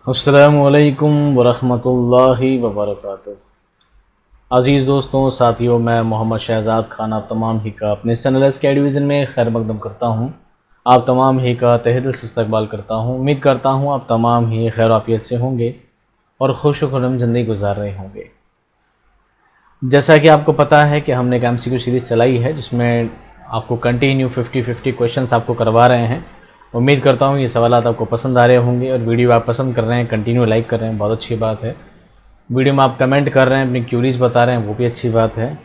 अस्सलामुअलैकुम वरहमतुल्लाहि वबरकातुहू। अज़ीज़ दोस्तों, साथियों, मैं मोहम्मद शहज़ाद खान आप तमाम ही का अपने चैनल स्काई डिवीज़न में खैर मकदम करता हूँ। आप तमाम ही का तहे दिल से इस्तकबाल करता हूँ। उम्मीद करता हूँ आप तमाम ही खैर आफियत से होंगे और खुश खुर्रम ज़िंदगी गुजार रहे होंगे। जैसा कि आपको पता है कि हमने एक MCQ सीरीज़ चलाई है जिसमें आपको कंटिन्यू 50-50 क्वेश्चंस आपको करवा रहे हैं। उम्मीद करता हूँ ये सवालात आपको पसंद आ रहे होंगे और वीडियो आप पसंद कर रहे हैं, कंटिन्यू लाइक कर रहे हैं, बहुत अच्छी बात है। वीडियो में आप कमेंट कर रहे हैं, अपनी क्यूरीज़ बता रहे हैं, वो भी अच्छी बात है।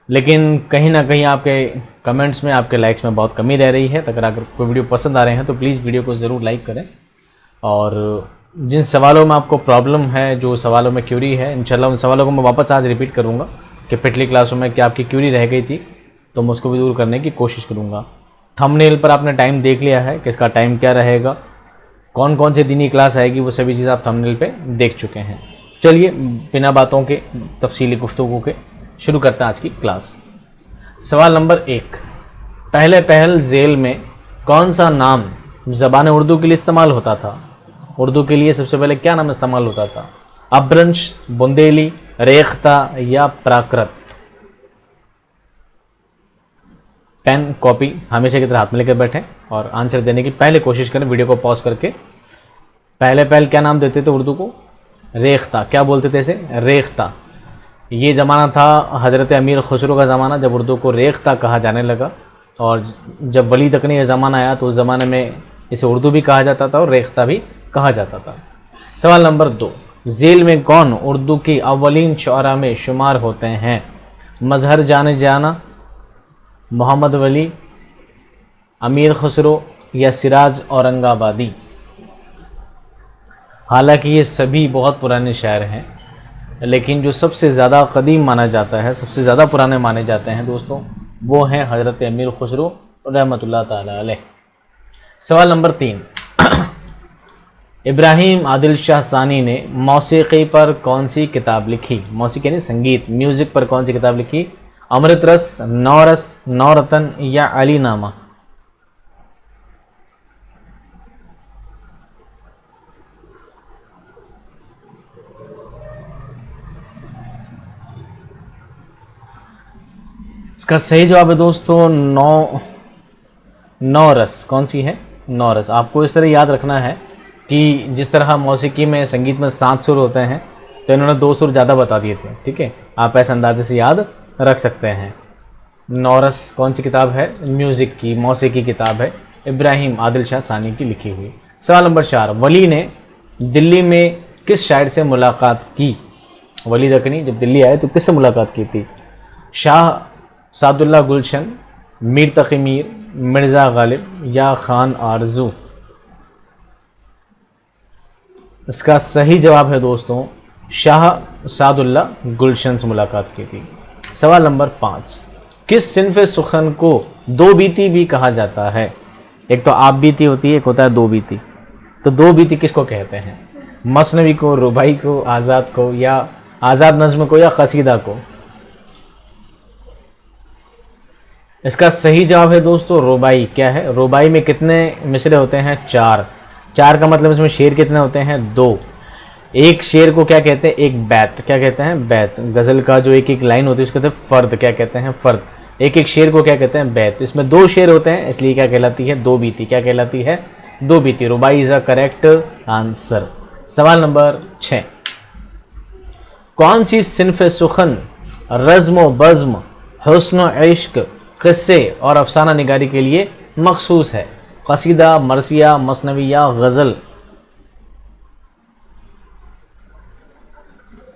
लेकिन कहीं ना कहीं आपके कमेंट्स में, आपके लाइक्स में बहुत कमी रह रही है। तो अगर कोई वीडियो पसंद आ रहे हैं तो प्लीज़ वीडियो को ज़रूर लाइक करें। और जिन सवालों में आपको प्रॉब्लम है, जो सवालों में क्यूरी है, इंशाल्लाह उन सवालों को मैं वापस आज रिपीट करूँगा कि पिछली क्लासों में क्या आपकी क्यूरी रह गई थी, तो मैं उसको भी दूर करने की कोशिश करूँगा। थंबनेल पर आपने टाइम देख लिया है कि इसका टाइम क्या रहेगा, कौन कौन से दिन की क्लास आएगी, वो सभी चीज़ आप थंबनेल पे देख चुके हैं। चलिए बिना बातों के तफसीली गुफ्तगू के शुरू करते हैं आज की क्लास। सवाल नंबर 1, पहले पहल झेल में कौन सा नाम ज़बान उर्दू के लिए इस्तेमाल होता था? उर्दू के लिए सबसे पहले क्या नाम इस्तेमाल होता था? अब्रंश, बुंदेली, रेख्ता या प्राकृत? पेन कॉपी हमेशा की तरह हाथ में लेकर बैठें और आंसर देने की पहले कोशिश करें। वीडियो को पॉज करके पहले क्या नाम देते थे उर्दू को? रेख्ता। क्या बोलते थे इसे? रेख्ता। ये ज़माना था हज़रत अमीर खुसरो का ज़माना, जब उर्दू को रेख्ता कहा जाने लगा। और जब वली तक ने यह ज़माना आया तो उस ज़माने में इसे उर्दू भी कहा जाता था और रेख्ता भी कहा जाता था। सवाल नंबर 2, झेल में कौन उर्दू की अव्वलीन शुअरा में शुमार होते हैं? मजहर जाने जाना, मोहम्मद वली, अमीर खुसरो या सिराज औरंगाबादी? हालांकि ये सभी बहुत पुराने शायर हैं, लेकिन जो सबसे ज़्यादा कदीम माना जाता है, सबसे ज़्यादा पुराने माने जाते हैं दोस्तों, वो हैं हज़रत अमीर खुसरो रहमतुल्लाह ताला अलैह। सवाल नंबर 3, इब्राहिम आदिल शाह सानी ने मौसीकी पर कौन सी किताब लिखी? मौसीकी यानी संगीत, म्यूज़िक पर कौन सी किताब लिखी? अमृत रस, नौरस, नौरतन या अली नामा? इसका सही जवाब है दोस्तों नौरस। कौन सी है? नौरस। आपको इस तरह याद रखना है कि जिस तरह मौसीकी में, संगीत में 7 सुर होते हैं, तो इन्होंने 2 सुर ज़्यादा बता दिए थे। ठीक है, आप ऐसे अंदाजे से याद रख सकते हैं। नौरस कौन सी किताब है? म्यूज़िक की, मौसीकी किताब है, इब्राहिम आदिल शाह सानी की लिखी हुई। सवाल नंबर 4, वली ने दिल्ली में किस शायर से मुलाकात की? वली दक्कनी जब दिल्ली आए तो किससे मुलाकात की थी? शाह सादुल्लाह गुलशन, मीर तक़ी मीर, मिर्ज़ा गालिब या खान आरजू? इसका सही जवाब है दोस्तों शाह सादुल्लाह गुलशन से मुलाकात की थी। सवाल नंबर 5, किस सिन्फ़ सुखन को दो बीती भी कहा जाता है? एक तो आप बीती होती है, एक होता है दो बीती। तो दो बीती किसको कहते हैं? मसनवी को, रुबाई को, आज़ाद को या आज़ाद नज़्म को या कसीदा को? इसका सही जवाब है दोस्तों रुबाई। क्या है? रुबाई में कितने मिसरे होते हैं? 4। 4 का मतलब इसमें शेर कितने होते हैं? 2। एक शेर को क्या कहते हैं? एक बैत। क्या कहते हैं? बैत। गज़ल का जो एक एक लाइन होती है उसको कहते हैं फ़र्द। क्या कहते हैं? फ़र्द। एक एक शेर को क्या कहते हैं? बैत। तो इसमें 2 शेर होते हैं, इसलिए क्या कहलाती है? दो बीती। क्या कहलाती है? दो बीती। रुबाई इज़ अ करेक्ट आंसर। सवाल नंबर 6, कौन सी सिन्फ़ सुखन रज़्म बज़्म, हुस्न इश्क, क़िस्से और अफसाना निगारी के लिए मखसूस है? कसीदा, मरसिया, मसनवी या गज़ल?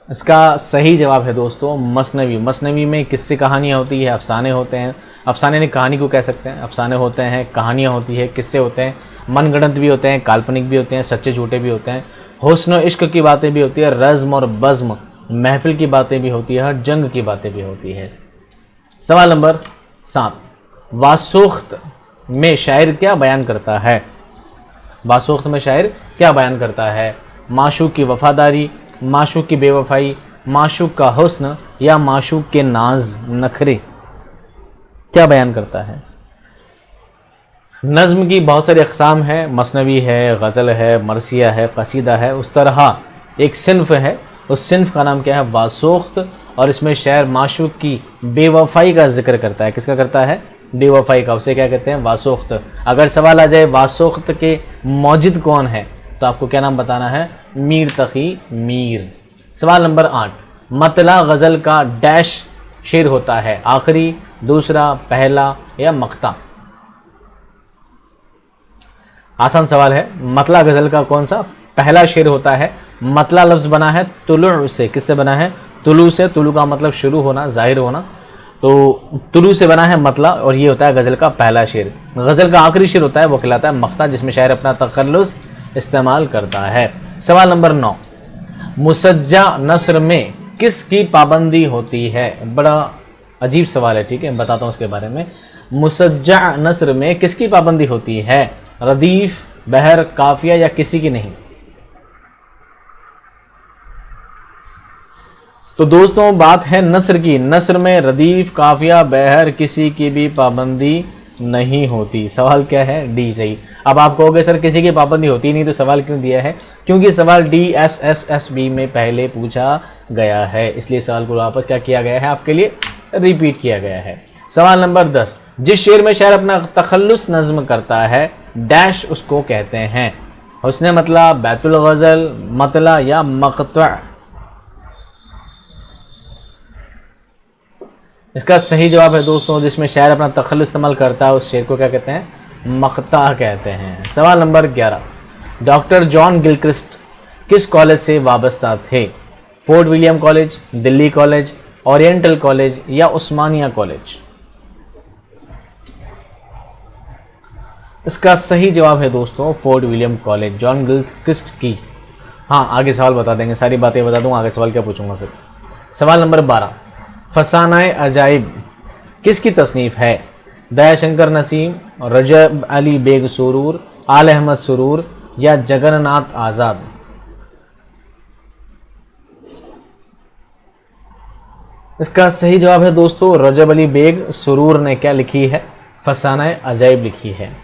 इसका सही जवाब है दोस्तों मसनवी। मसनवी में किस्से कहानियाँ होती है, अफसाने होते हैं। अफसाने ने कहानी को कह सकते हैं, अफसाने होते हैं, कहानियाँ होती है, किस्से होते हैं, मनगढ़ंत भी होते हैं, काल्पनिक भी होते हैं, सच्चे झूठे भी होते हैं, हुस्न इश्क की बातें भी होती है, रज़्म और बज़्म महफिल की बातें भी होती है, हर जंग की बातें भी होती है। सवाल नंबर 7, वासुख्त में शायर क्या बयान करता है? वासुख्त में शायर क्या बयान करता है? माशूक की वफादारी, माशूक की बेवफाई, माशूक का हुस्न या माशूक के नाज नखरे? क्या बयान करता है? नज़्म की बहुत सारी अक़साम है, मसनवी है, गज़ल है, मरसिया है, कसीदा है। उस तरह एक सिन्फ़ है, उस सिन्फ़ का नाम क्या है? वासोख्त। और इसमें शायर माशूक़ की बेवफ़ाई का ज़िक्र करता है। किसका करता है? बेवफ़ाई का। उसे क्या कहते हैं? वासोख्त। अगर सवाल आ जाए वासोख्त के मौजिद कौन है, तो आपको क्या नाम बताना है? मीर तक़ी मीर। सवाल नंबर 8, मतला गज़ल का डैश शेर होता है? आखिरी, दूसरा, पहला या मक्ता? आसान सवाल है। मतला गज़ल का कौन सा पहला शेर होता है? मतला लफ्ज़ बना है तुलु से। किससे बना है? तुलु से। तुलु का मतलब शुरू होना, ज़ाहिर होना। तो तुलु से बना है मतला, और ये होता है गज़ल का पहला शेर। गज़ल का आखिरी शेर होता है, वो कहलाता है मक्ता, जिसमें शायर अपना तखल्लुस इस्तेमाल करता है। सवाल नंबर 9, मुसज्जा नस्र में किसकी पाबंदी होती है? बड़ा अजीब सवाल है, ठीक है, बताता हूँ उसके बारे में। मुसज्जा नस्र में किसकी पाबंदी होती है? रदीफ़, बहर, काफिया या किसी की नहीं? तो दोस्तों बात है नस्र की। नस्र में रदीफ़, काफिया, बहर, किसी की भी पाबंदी नहीं होती। सवाल क्या है? डी सही। अब आप कहोगे सर किसी की पाबंदी होती नहीं तो सवाल क्यों दिया है? क्योंकि सवाल DSSSB में पहले पूछा गया है, इसलिए सवाल को वापस क्या किया गया है? आपके लिए रिपीट किया गया है। सवाल नंबर 10, जिस शेर में शायर अपना तखल्लुस नज़्म करता है, डैश उसको कहते हैं? हुस्न मतला, बैतुल गज़ल, मतला या मक़ता? इसका सही जवाब है दोस्तों, जिसमें शायर अपना तखल्लुस इस्तेमाल करता है, उस शेर को क्या कहते हैं? मक़ता कहते हैं। सवाल नंबर 11, डॉक्टर जॉन गिलक्रिस्ट किस कॉलेज से वाबस्ता थे? Fort William college, Delhi college, oriental college या उस्मानिया कॉलेज? इसका सही जवाब है दोस्तों fort William college, John Gilchrist की। हाँ, आगे सवाल बता देंगे, सारी बातें बता दूँ, आगे सवाल क्या पूछूंगा फिर। सवाल नंबर 12, फसानाए अजाइब किसकी तसनीफ़ है? दयाशंकर नसीम, रजब अली बेग सुरूर, आल अहमद सुरूर या जगन्नाथ आज़ाद? इसका सही जवाब है दोस्तों रजब अली बेग सुरूर ने क्या लिखी है? फसानाए अजाइब लिखी है।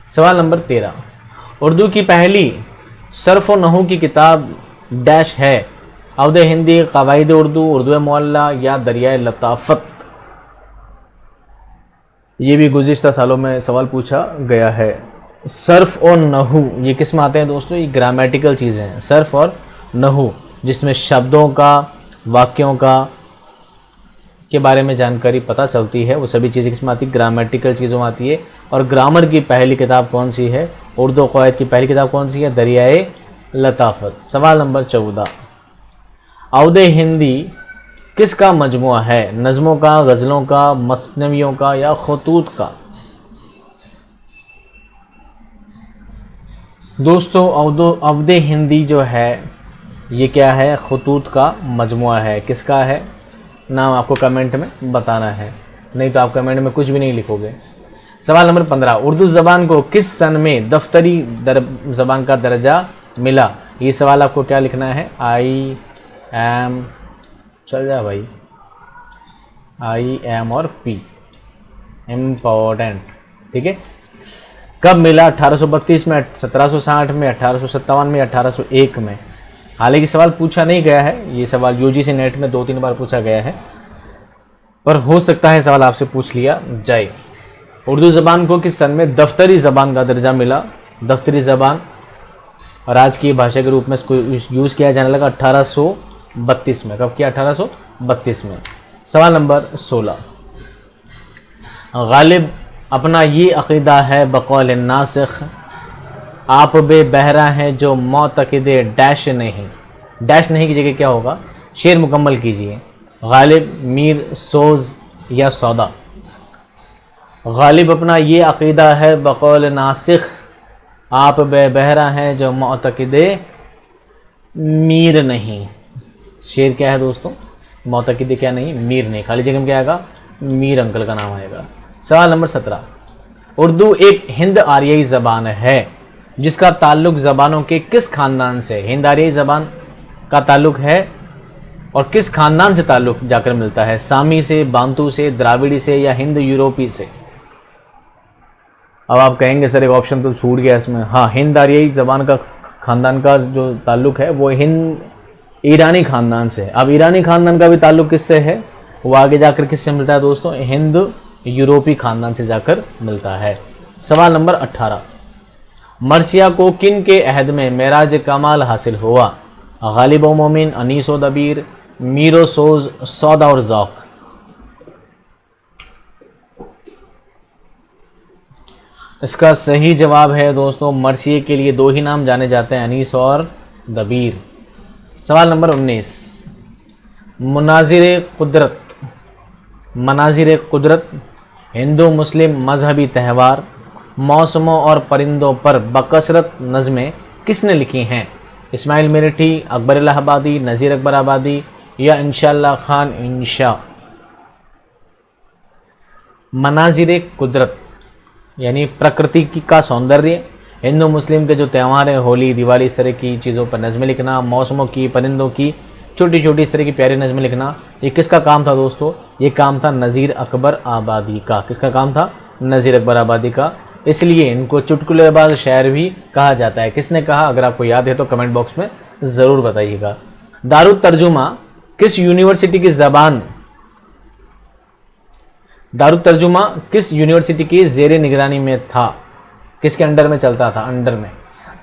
सवाल नंबर 13, उर्दू की पहली सर्फ व नहू की किताब डैश है? अवध हिंदी, कवायद उर्दू, उर्दू मुअल्ला या दरियाए लताफ़त? ये भी गुज़िश्ता सालों में सवाल पूछा गया है। सर्फ और नहू ये किस में आते हैं दोस्तों? ये ग्रामेटिकल चीज़ें हैं, सर्फ और नहू, जिसमें शब्दों का, वाक्यों का के बारे में जानकारी पता चलती है। वो सभी चीज़ें किस में आती है? ग्रामेटिकल चीज़ों में आती है। और ग्रामर की पहली किताब कौन सी है? उर्दू क़वायद की पहली किताब कौन सी है? दरियाए लताफ़त। सवाल नंबर 14, अवध हिंदी किसका मजमुआ है? नज़मों का, गज़लों का, मसनवियों का या खतूत का? दोस्तों अवध हिंदी जो है ये क्या है? खतूत का मजमुआ है। किसका है? नाम आपको कमेंट में बताना है, नहीं तो आप कमेंट में कुछ भी नहीं लिखोगे। सवाल नंबर 15, उर्दू ज़बान को किस सन में दफ्तरी ज़बान का दर्जा मिला? ये सवाल आपको क्या लिखना है? आई एम, चल जा भाई, आई एम और पी, इम्पोर्टेंट, ठीक है। कब मिला? 1832 में, 1760 में, 1857 में, 1801 में? हालांकि सवाल पूछा नहीं गया है, ये सवाल यूजीसी नेट में 2-3 बार पूछा गया है, पर हो सकता है सवाल आपसे पूछ लिया जाए। उर्दू ज़बान को किस सन में दफ्तरी ज़बान का दर्जा मिला? दफ्तरी ज़बान राजकीय भाषा के रूप में इसको यूज़ किया जाने लगा 1832 में। कब किया? 1832 में। सवाल नंबर 16, गालिब अपना ये अक़ीदा है बक़ौल नासिख, आप बे बहरा हैं जो मोतक़िदे डैश नहीं। डैश नहीं की जगह क्या होगा? शेर मुकम्मल कीजिए। गालिब, मीर, सोज़ या सौदा? गालिब अपना ये अक़ीदा है बक़ौल नासिख, आप बे बहरा हैं जो मोतक़िदे मीर नहीं। शेर क्या है दोस्तों? मोतक़िदे क्या नहीं? मीर नहीं। खाली जगह में क्या आएगा? मीर अंकल का नाम आएगा। सवाल नंबर 17, उर्दू एक हिंद आर्यई ज़बान है जिसका ताल्लुक़ ज़बानों के किस ख़ानदान से? हिंद आर्यई ज़बान का ताल्लुक़ है और किस ख़ानदान से ताल्लुक़ जाकर मिलता है? सामी से, बांतू से, द्राविड़ी से या हिंद यूरोपी से? अब आप कहेंगे सर एक ऑप्शन तो छूट गया इसमें। हाँ, हिंद आर्यई ज़बान का ख़ानदान का जो ताल्लुक़ है वो हिंद ईरानी ख़ानदान से है। अब ईरानी ख़ानदान का भी ताल्लुक़ किससे है, वो आगे जाकर किससे मिलता है दोस्तों, हिंद यूरोपी ख़ानदान से जाकर मिलता है। सवाल नंबर 18, मर्सिया को किन के अहद में मेराज कमाल हासिल हुआ? गालिब व मोमिन, अनीस व दबीर, मीरो सोज, सौदा और ज़ौक़। इसका सही जवाब है दोस्तों, मर्सिये के लिए दो ही नाम जाने जाते हैं, अनीस और दबीर। सवाल नंबर 19, मनाजिर कुदरत, मनाजिर कुदरत हिंदू मुस्लिम मजहबी त्यौहार, मौसमों और परिंदों पर बकसरत नज़में किसने लिखी हैं? इस्माइल मेरठी, अकबर इलाहाबादी, नज़ीर अकबर आबादी या इंशाअल्लाह खान इंशा। मनाजिर कुदरत यानी प्रकृति का सौंदर्य, हिंदू मुस्लिम के जो त्यौहार हैं, होली दिवाली, इस तरह की चीज़ों पर नज़में लिखना, मौसमों की, परिंदों की छोटी छोटी इस तरह की प्यारी नज़में लिखना, ये किसका काम था दोस्तों? ये काम था नज़ीर अकबर आबादी का। किसका काम था? नज़ीर अकबर आबादी का। इसलिए इनको चुटकुलेबाज शायर भी कहा जाता है। किसने कहा? अगर आपको याद है तो कमेंट बॉक्स में ज़रूर बताइएगा। दारुत तर्जुमा किस यूनिवर्सिटी की ज़बान, दारुत तर्जुमा किस यूनिवर्सिटी की ज़ेरे निगरानी में था? किसके अंडर में चलता था? अंडर में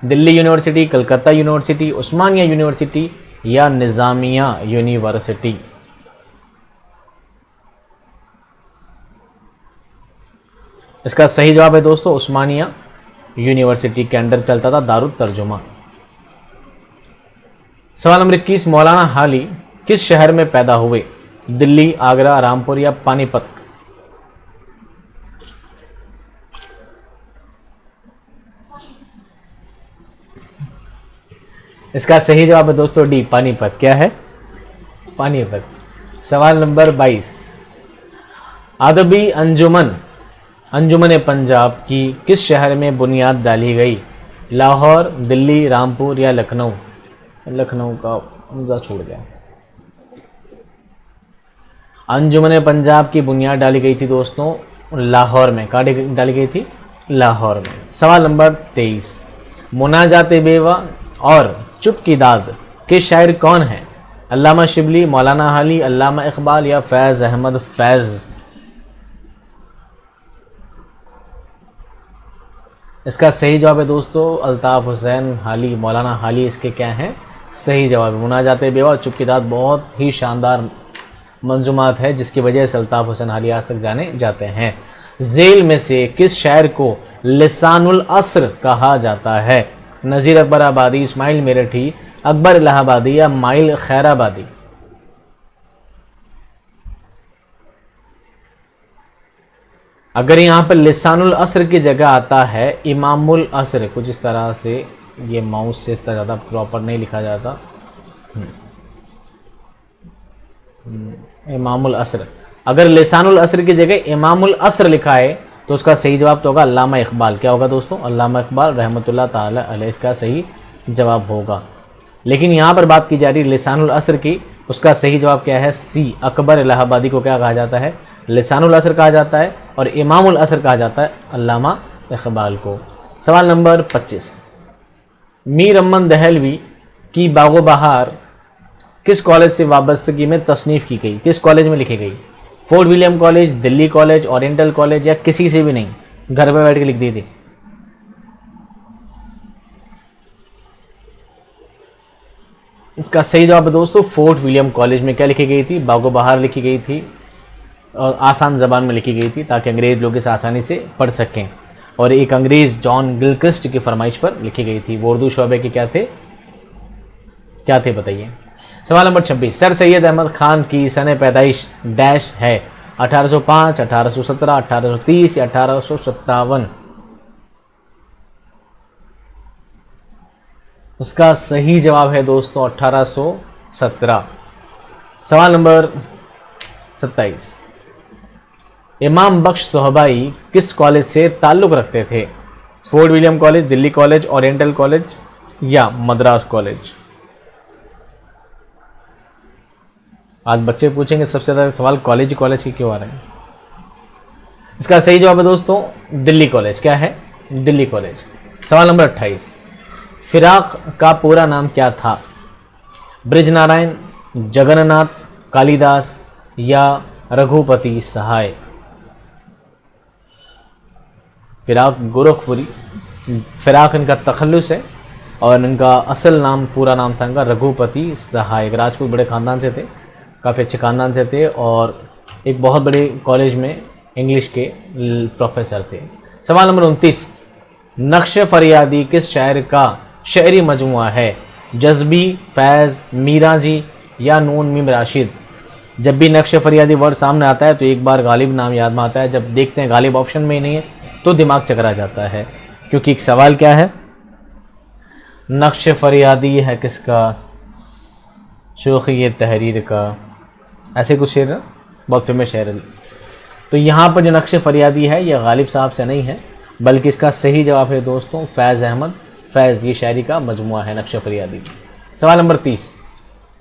दिल्ली यूनिवर्सिटी, कलकत्ता यूनिवर्सिटी, उस्मानिया यूनिवर्सिटी या निज़ामिया यूनिवर्सिटी। इसका सही जवाब है दोस्तों उस्मानिया यूनिवर्सिटी के अंडर चलता था दारुत तर्जुमा। सवाल नंबर 21, मौलाना हाली किस शहर में पैदा हुए? दिल्ली, आगरा, रामपुर या पानीपत। इसका सही जवाब है दोस्तों डी, पानीपत। क्या है? पानीपत। सवाल नंबर 22, अदबी अंजुमन, अंजुमन पंजाब की किस शहर में बुनियाद डाली गई? लाहौर, दिल्ली, रामपुर या लखनऊ। लखनऊ का हमजा छूट गया। अंजुमन पंजाब की बुनियाद डाली गई थी दोस्तों लाहौर में। कहाँ डाली गई थी? लाहौर में। सवाल नंबर 23, मुनाजात बेवा और चुप की दाद के शायर कौन हैं? अल्लामा शिबली, मौलाना हाली, अल्लामा इकबाल या फैज़ अहमद फैज़। इसका सही जवाब है दोस्तों अल्ताफ़ हुसैन हाली, मौलाना हाली इसके क्या हैं? सही जवाब है। मुनाजात बेवा और चुप की दाद बहुत ही शानदार मंजूमात है जिसकी वजह से अल्ताफ़ हुसैन हाली आज तक जाने जाते हैं। झेल में से किस शायर को लिसानुल अस्र कहा जाता है? नज़ीर अकबर आबादी, इस्माइल मेरठी, अकबर इलाहाबादी या माइल खैराबादी। अगर यहाँ पर लिसानुल अस्र की जगह आता है इमामुल अस्र, कुछ इस तरह से, ये माउस से इतना ज़्यादा प्रॉपर नहीं लिखा जाता, इमामुल अस्र। अगर लिसानुल अस्र की जगह इमामुल अस्र लिखा है तो उसका सही जवाब तो होगा अल्लामा इकबाल। क्या होगा दोस्तों? अल्लामा इकबाल रहमतुल्लाह ताला अलैह का सही जवाब होगा। लेकिन यहाँ पर बात की जा रही है लिसानुल अस्र की, उसका सही जवाब क्या है? सी, अकबर इलाहाबादी को क्या कहा जाता है? लिसानुल अस्र कहा जाता है और इमामुल अस्र कहा जाता है अल्लामा इकबाल को। सवाल नंबर 25, मीर अमन दहलवी की बागो बहार किस कॉलेज से वाबस्तगी में तसनीफ़ की गई? किस कॉलेज में लिखी गई? Fort William college, Delhi college, oriental college या किसी से भी नहीं? घर पे बैठ के लिख दी थी। इसका सही जवाब है दोस्तों फोर्ट विलियम कॉलेज में क्या लिखी गई थी? बागो बहार लिखी गई थी और आसान ज़बान में लिखी गई थी ताकि अंग्रेज़ लोग इसे आसानी से पढ़ सकें। और एक अंग्रेज़ जॉन गिलक्रिस्ट की फरमाइश पर लिखी गई थी। वो उर्दू शोबे के क्या थे बताइए। सवाल नंबर 26, सर सैयद अहमद खान की सन पैदाइश डैश है? 1805, 1817, 1830 या 1857। उसका सही जवाब है दोस्तों 1817। सवाल नंबर 27, इमाम बख्श सोहबाई किस कॉलेज से ताल्लुक़ रखते थे? Fort William college, Delhi college, oriental college या मद्रास कॉलेज। आज बच्चे पूछेंगे सबसे ज़्यादा सवाल कॉलेज की क्यों आ रहे हैं। इसका सही जवाब है दोस्तों दिल्ली कॉलेज। क्या है? दिल्ली कॉलेज। सवाल नंबर 28, फिराक का पूरा नाम क्या था? ब्रिजनारायण, जगन्नाथ, कालिदास या रघुपति सहाय। फिराक गोरखपुरी, फिराक इनका तखल्लुस है और इनका असल नाम, पूरा नाम था इनका रघुपति सहाय। राजपूत बड़े ख़ानदान से थे, काफ़ी अच्छे ख़ानदान से थे और एक बहुत बड़े कॉलेज में इंग्लिश के प्रोफेसर थे। सवाल नंबर 29, नक्श फरियादी किस शायर का शायरी मजमुआ है? जज़्बी, फैज़, मीराजी या नून मीम राशिद। जब भी नक्श फरियादी वर्ड सामने आता है तो एक बार गालिब नाम याद में आता है। जब देखते हैं गालिब ऑप्शन में ही नहीं है तो दिमाग चकरा जाता है, क्योंकि एक सवाल क्या है? नक्श फरियादी है किसका? शोखी तहरीर का। ऐसे कुछ शेर है, बहुत फेमस शेर है। तो यहाँ पर जो नक्श फरियादी है ये गालिब साहब से नहीं है, बल्कि इसका सही जवाब है दोस्तों फैज़ अहमद। फैज़ ये शायरी का मजमुआ है नक्श फरियादी। सवाल नंबर 30,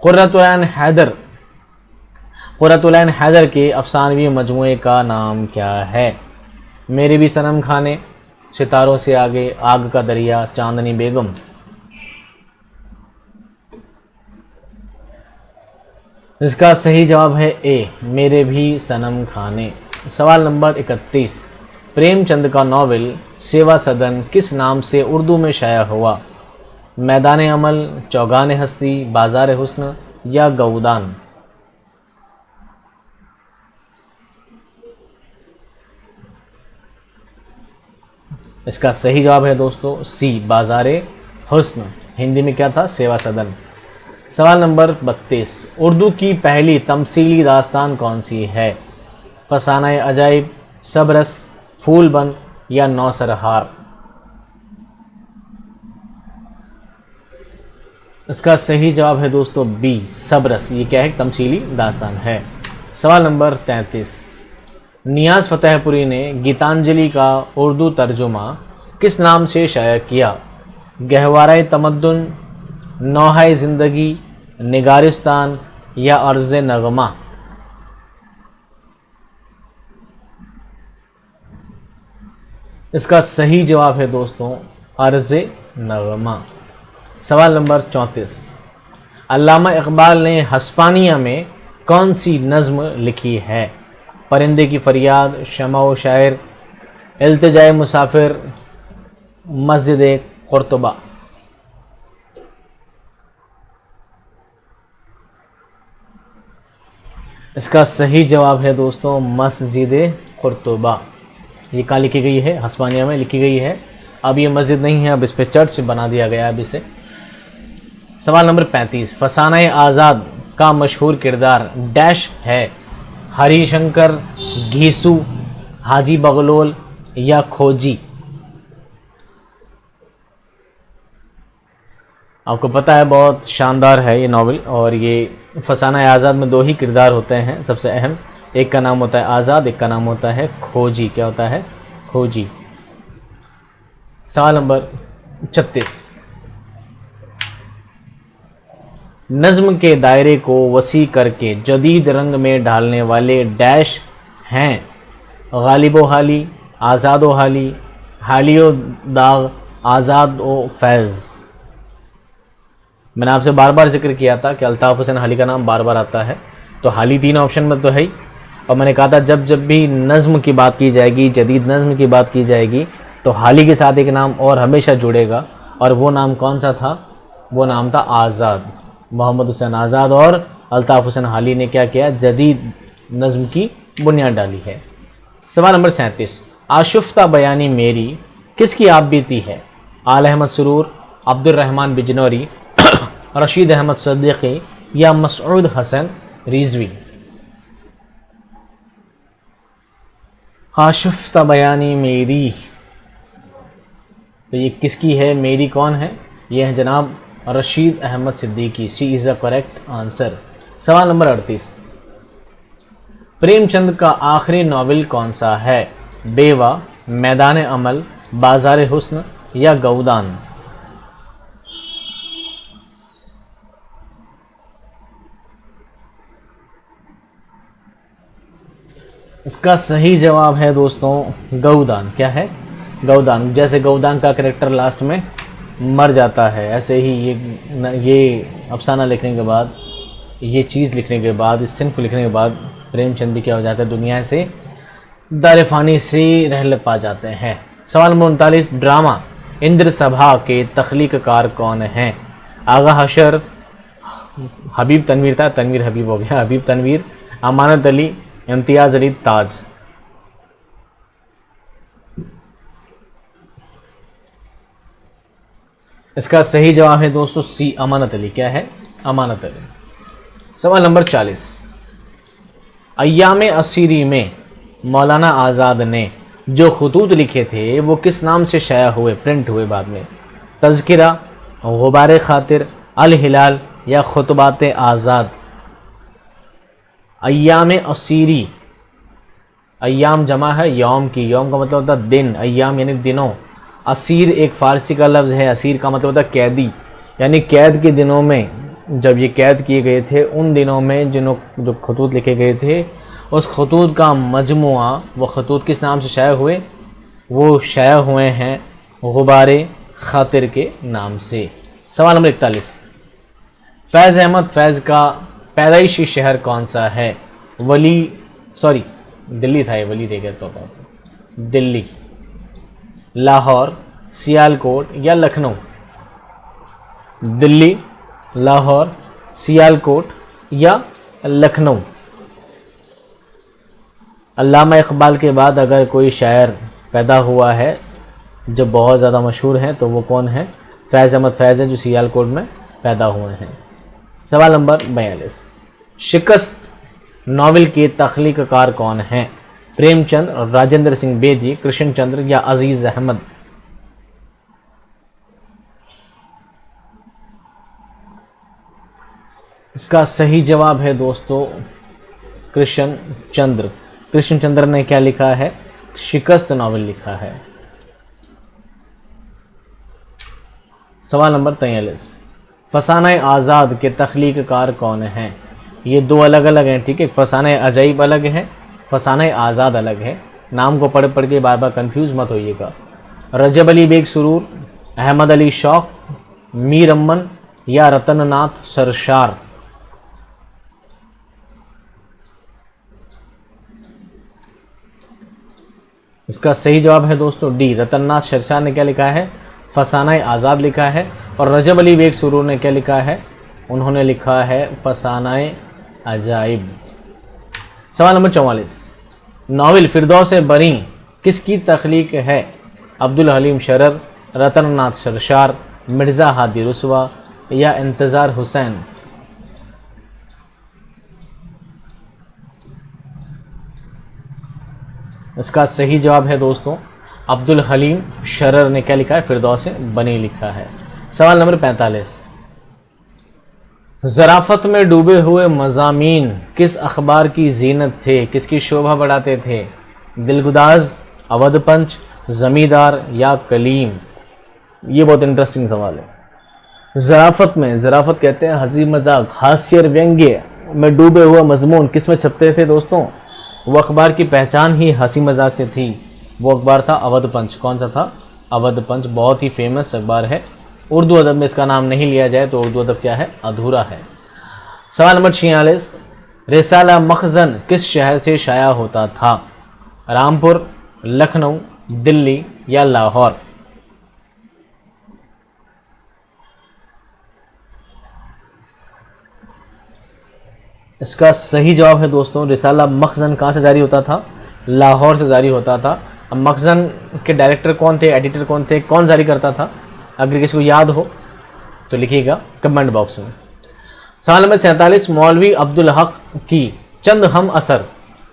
क़ुर्रतुल हैदर, क़ुर्रतुल हैदर के अफसानवी मजमुए का नाम क्या है? मेरे भी सनम खाने, सितारों से आगे, आग का दरिया, चांदनी बेगम। इसका सही जवाब है ए, मेरे भी सनम खाने। सवाल नंबर 31, प्रेमचंद का नावल सेवा सदन किस नाम से उर्दू में शाया हुआ? मैदान अमल, चौगान हस्ती, बाजार हुस्न या गौदान। इसका सही जवाब है दोस्तों सी, बाजार हुस्न। हिंदी में क्या था? सेवा सदन। सवाल नंबर 32, उर्दू की पहली तमसीली दास्तान कौन सी है? फसाना अजाइब, सबरस, फूलबन या नौसरहार। इसका सही जवाब है दोस्तों बी, सबरस। ये क्या है? तमसीली दास्तान है। सवाल नंबर 33, नियाज़ फ़तेहपुरी ने गीतांजलि का उर्दू तर्जुमा किस नाम से शाया किया? गहवारे तमद्दुन, नौहाय ज़िंदगी, निगारिस्तान या अर्ज़ नगमा। इसका सही जवाब है दोस्तों अर्ज़ नगमा। सवाल नंबर 34, अल्लामा इकबाल ने हस्पानिया में कौन सी नज़्म लिखी है? परिंदे की फरियाद, शमा व शायर, इल्तिजाए मुसाफिर, मस्जिद कुर्तुबा। इसका सही जवाब है दोस्तों मस्जिद कुर्तुबा। ये कहाँ लिखी गई है? हस्पानिया में लिखी गई है। अब ये मस्जिद नहीं है, अब इस पर चर्च बना दिया गया है अब इसे। सवाल नंबर 35, फसाना आज़ाद का मशहूर किरदार डैश है? हरिशंकर, घीसू, हाजी बगलोल या खोजी। आपको पता है बहुत शानदार है ये नावल, और ये फसाना आज़ाद में दो ही किरदार होते हैं सबसे अहम। एक का नाम होता है आज़ाद, एक का नाम होता है खोजी। क्या होता है? खोजी। सवाल नंबर 36, नज़्म के दायरे को वसी करके जदीद रंग में ढालने वाले डैश हैं? गालिबो हाली, आज़ादो हाली, हालियो दाग, आज़ाद ओ फैज़। मैंने आपसे बार बार जिक्र किया था कि अल्ताफ़ हुसैन हाली का नाम बार बार आता है, तो हाली 3 ऑप्शन में तो है ही। और मैंने कहा था जब जब भी नज़्म की बात की जाएगी, जदीद नज़्म की बात की जाएगी, तो हाली के साथ एक नाम और हमेशा जुड़ेगा, और वो नाम कौन सा था? वो नाम था आज़ाद। मोहम्मद हुसैन आज़ाद और अल्ताफ़ हुसैन हाली ने क्या किया? जदीद नज़्म की बुनियाद डाली है। सवाल नंबर 37, आशुफ्ता बयानी मेरी किसकी आप बीती है? आल अहमद सुरूर, अब्दुर्रहमान बिजनौरी, रशीद अहमद सद्दीकी या मसऊद हसन रिजवी। आशुफ्ता बयानी मेरी, तो ये किसकी है? मेरी कौन है? ये है जनाब रशीद अहमद सिद्दीकी। सी इज़ द करेक्ट आंसर। सवाल नंबर 38, प्रेमचंद का आखिरी नावल कौन सा है? बेवा, मैदान अमल, बाजार हुस्न या गौदान। इसका सही जवाब है दोस्तों गौदान। क्या है? गौदान। जैसे गौदान का कैरेक्टर लास्ट में मर जाता है, ऐसे ही ये अफसाना लिखने के बाद, ये चीज़ लिखने के बाद, इस सिंह को लिखने के बाद प्रेमचंद भी क्या हो जाता है, दुनिया से दारिफानी से रहल पा जाते हैं। सवाल नंबर 39, ड्रामा इंद्र सभा के तख्लीककार कौन हैं? आगा हशर, हबीब तनवीर था, तनवीर हबीब हो गया, हबीब तनवीर, अमानत अली, इम्तियाज़ अली ताज। इसका सही जवाब है दोस्तों सी, अमानत अली। क्या है? अमानत अली। सवाल नंबर 40, अय्याम असीरी में मौलाना आज़ाद ने जो खतूत लिखे थे वो किस नाम से शाया हुए, प्रिंट हुए बाद में? तज़किरा, गुबार खातिर, अल हिलाल या खुतबात आज़ाद? अय्याम असीरी, अय्याम जमा है यौम की, यौम का मतलब होता है दिन, अय्याम यानी दिनों, असीर एक फ़ारसी का लफ्ज़ है, असीर का मतलब होता है कैदी, यानी कैद के दिनों में, जब ये कैद किए गए थे उन दिनों में जो खतूत लिखे गए थे, उस खतूत का मजमुआ, वो खतूत किस नाम से शाया हुए? वो शाया हुए हैं गुबार खातिर के नाम से। सवाल नंबर 41, फैज़ अहमद फैज़ का पैदाइशी शहर कौन सा है? दिल्ली था, ये वली रह गया तो, दिल्ली, लाहौर, सियालकोट या लखनऊ? दिल्ली, लाहौर, सियालकोट या लखनऊ? अल्लामा इकबाल के बाद अगर कोई शायर पैदा हुआ है जो बहुत ज़्यादा मशहूर हैं तो वो कौन है? फैज़ अहमद फैज़ है, जो सियालकोट में पैदा हुए हैं। सवाल नंबर 42, शिकस्त नावल के तख्लीककार कौन हैं? प्रेमचंद, राजेंद्र सिंह बेदी, कृष्ण चंद्र या अजीज़ अहमद? इसका सही जवाब है दोस्तों कृष्ण चंद्र। कृष्ण चंद्र ने क्या लिखा है? शिकस्त नावल लिखा है। सवाल नंबर 43, फसाना आज़ाद के तख्लीककार कौन हैं? ये दो अलग अलग हैं, ठीक है, फसाना अजाइब अलग है, फसाना आज़ाद अलग है। नाम को पढ़ के बार बार कंफ्यूज मत होइएगा। रजब अली बेग सुरूर, अहमद अली शौक, मीर अमन या रतननाथ सरशार? इसका सही जवाब है दोस्तों डी, रतननाथ सरशार ने क्या लिखा है? फसाना आज़ाद लिखा है। और रजब अली बेग सुरूर ने क्या लिखा है? उन्होंने लिखा है फसाना अजाइब। सवाल नंबर 44, नावल फिरदौस बरी किसकी तख्लीक है? अब्दुल हलीम शरर, रतननाथ सरशार, मिर्ज़ा हादी रुसवा या इंतज़ार हुसैन? इसका सही जवाब है दोस्तों अब्दुल हलीम शरर ने क्या लिखा है? फिरदौस बनी लिखा है। सवाल नंबर 45, ज़राफ़त में डूबे हुए मज़ामीन किस अखबार की ज़ीनत थे, किसकी शोभा बढ़ाते थे? दिलगुदाज, अवध पंच, ज़मींदार या कलीम? ये बहुत इंटरेस्टिंग सवाल है। ज़राफ़त में, ज़राफ़त कहते हैं हंसी मजाक, हास्य और व्यंग्य में डूबे हुए मजमून किस में छपते थे दोस्तों? वो अखबार की पहचान ही हंसी मजाक से थी। वो अखबार था अवध पंच। कौन सा था? अवध पंच। बहुत ही फेमस अखबार है। उर्दू अदब में इसका नाम नहीं लिया जाए तो उर्दू अदब क्या है? अधूरा है। सवाल नंबर 46, रिसाला मखज़न किस शहर से शाया होता था? रामपुर, लखनऊ, दिल्ली या लाहौर? इसका सही जवाब है दोस्तों रिसाला मखज़न कहाँ से जारी होता था? लाहौर से जारी होता था। अब मखज़न के डायरेक्टर कौन थे, एडिटर कौन थे, कौन जारी करता था? अगर किसी को याद हो तो लिखिएगा कमेंट बॉक्स में। सवाल नंबर 47, मौलवी अब्दुल हक की चंद हम असर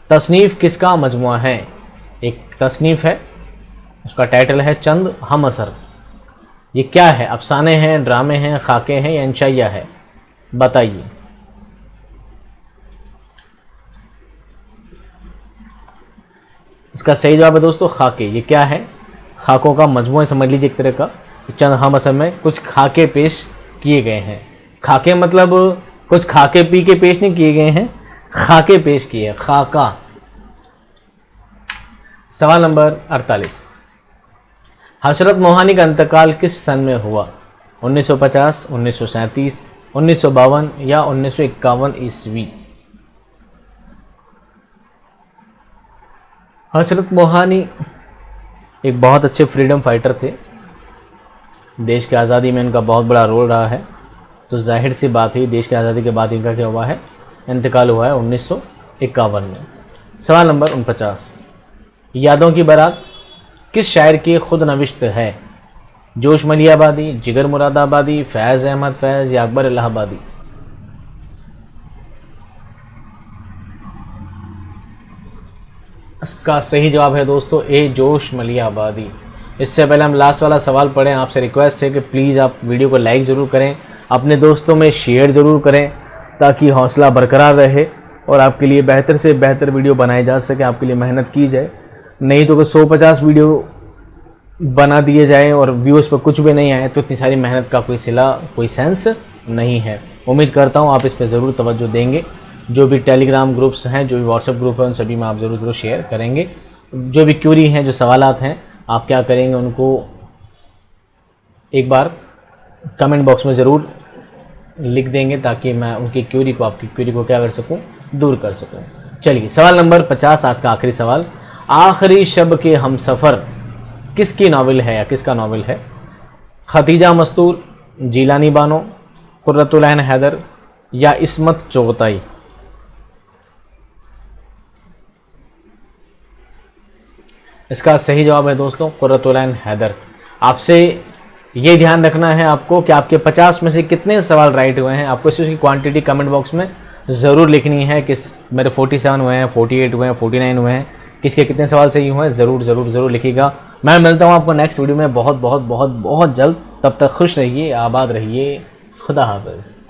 तसनीफ़ किसका मजमुआ है? एक तसनीफ़ है, उसका टाइटल है चंद हम असर। ये क्या है? अफसाने हैं, ड्रामे हैं, खाके हैं या इंशाइया है? बताइए। इसका सही जवाब है दोस्तों खाके। ये क्या है? खाकों का मजमूआ समझ लीजिए एक तरह का। चंद हम असर में कुछ खाके पेश किए गए हैं। खाके मतलब कुछ खाके पी के पेश नहीं किए गए हैं, खाके पेश किए, खाका। सवाल नंबर 48, हजरत मोहानी का इंतकाल किस सन में हुआ? 1950, 1937, 1952 या 1951 ईस्वी? हजरत मोहानी एक बहुत अच्छे फ्रीडम फाइटर थे। देश की आज़ादी में इनका बहुत बड़ा रोल रहा है, तो जाहिर सी बात है देश की आज़ादी के बाद इनका क्या हुआ है, इंतकाल हुआ है 1951 में। सवाल नंबर 49, यादों की बारात किस शायर की खुद नविश्त है? जोश मलियाबादी, जिगर मुरादाबादी, फैज़ अहमद फैज़ या अकबर इलाहाबादी? इसका सही जवाब है दोस्तों ए, जोश मलियाबादी। इससे पहले हम लास्ट वाला सवाल पढ़ें, आपसे रिक्वेस्ट है कि प्लीज़ आप वीडियो को लाइक ज़रूर करें, अपने दोस्तों में शेयर ज़रूर करें ताकि हौसला बरकरार रहे और आपके लिए बेहतर से बेहतर वीडियो बनाए जा सके, आपके लिए मेहनत की जाए। नहीं तो अगर 150 वीडियो बना दिए जाए और व्यूज़ पर कुछ भी नहीं आए तो इतनी सारी मेहनत का कोई सिला, कोई सेंस नहीं है। उम्मीद करता हूँ आप इस पर ज़रूर तवज्जो देंगे। जो भी टेलीग्राम ग्रुप्स हैं, जो भी व्हाट्सएप ग्रुप है, उन सभी में आप ज़रूर शेयर करेंगे। जो भी क्यूरी हैं, जो सवालात हैं, आप क्या करेंगे, उनको एक बार कमेंट बॉक्स में ज़रूर लिख देंगे ताकि मैं उनकी क्यूरी को, आपकी क्यूरी को क्या कर सकूं, दूर कर सकूं। चलिए सवाल नंबर 50, आज का आखिरी सवाल, आखिरी शब के हमसफ़र किसकी नावल है या किसका नावल है? खतीजा मस्तूर, जीलानी बानो, कुर्रतुल ऐन हैदर या इस्मत चुगताई? इसका सही जवाब है दोस्तों कुर्रतुल ऐन हैदर। आपसे ये ध्यान रखना है आपको कि आपके 50 में से कितने सवाल राइट हुए हैं। आपको इसकी क्वांटिटी कमेंट बॉक्स में ज़रूर लिखनी है कि मेरे 47 हुए हैं, 48 हुए हैं, 49 हुए हैं, किसके कितने सवाल सही हुए हैं, ज़रूर ज़रूर ज़रूर लिखिएगा। मैं मिलता हूँ आपको नेक्स्ट वीडियो में बहुत बहुत बहुत बहुत जल्द। तब तक खुश रहिए, आबाद रहिए, खुदा हाफ़िज़।